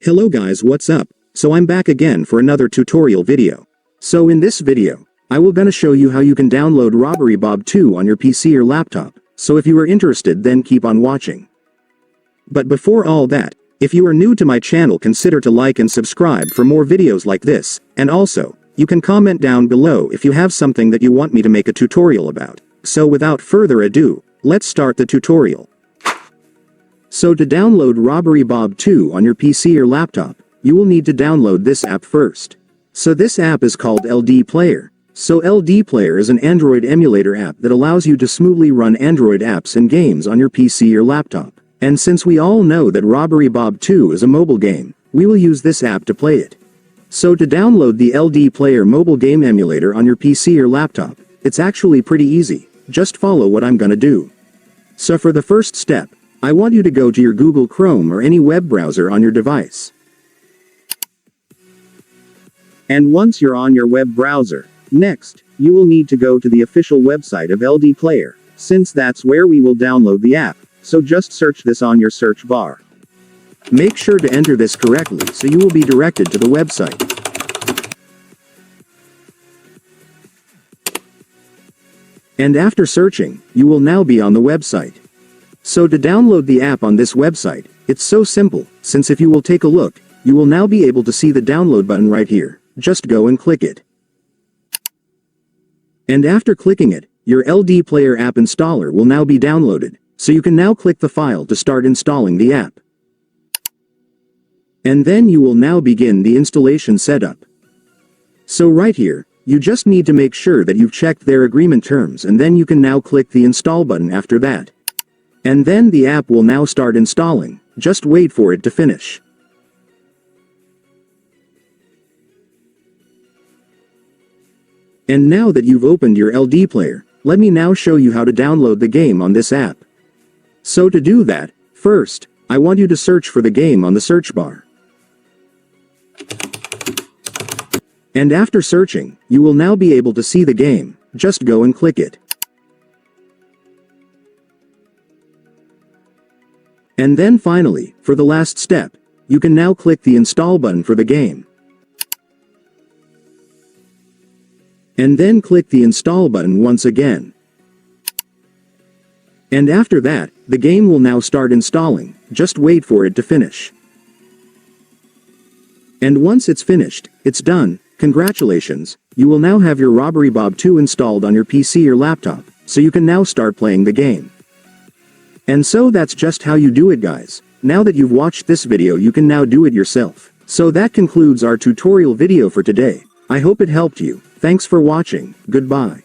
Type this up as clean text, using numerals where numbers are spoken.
Hello guys, what's up? So I'm back again for another tutorial video. So in this video, I will gonna show you how you can download Robbery Bob 2 on your PC or laptop, so if you are interested then keep on watching. But before all that, if you are new to my channel consider to like and subscribe for more videos like this, and also, you can comment down below if you have something that you want me to make a tutorial about. So without further ado, let's start the tutorial. So to download Robbery Bob 2 on your PC or laptop, you will need to download this app first. So this app is called LDPlayer. So LDPlayer is an Android emulator app that allows you to smoothly run Android apps and games on your PC or laptop. And since we all know that Robbery Bob 2 is a mobile game, we will use this app to play it. So to download the LDPlayer mobile game emulator on your PC or laptop, it's actually pretty easy. Just follow what I'm gonna do. So for the first step, I want you to go to your Google Chrome or any web browser on your device. And once you're on your web browser, next, you will need to go to the official website of LDPlayer, since that's where we will download the app, so just search this on your search bar. Make sure to enter this correctly so you will be directed to the website. And after searching, you will now be on the website. So to download the app on this website, it's so simple, since if you will take a look, you will now be able to see the download button right here. Just go and click it. And after clicking it, your LDPlayer app installer will now be downloaded, so you can now click the file to start installing the app. And then you will now begin the installation setup. So right here, you just need to make sure that you've checked their agreement terms and then you can now click the install button after that. And then the app will now start installing, just wait for it to finish. And now that you've opened your LDPlayer, let me now show you how to download the game on this app. So to do that, first, I want you to search for the game on the search bar. And after searching, you will now be able to see the game, just go and click it. And then finally, for the last step, you can now click the install button for the game. And then click the install button once again. And after that, the game will now start installing, just wait for it to finish. And once it's finished, it's done. Congratulations, you will now have your Robbery Bob 2 installed on your PC or laptop, so you can now start playing the game. And so that's just how you do it guys. Now that you've watched this video you can now do it yourself. So that concludes our tutorial video for today. I hope it helped you. Thanks for watching. Goodbye.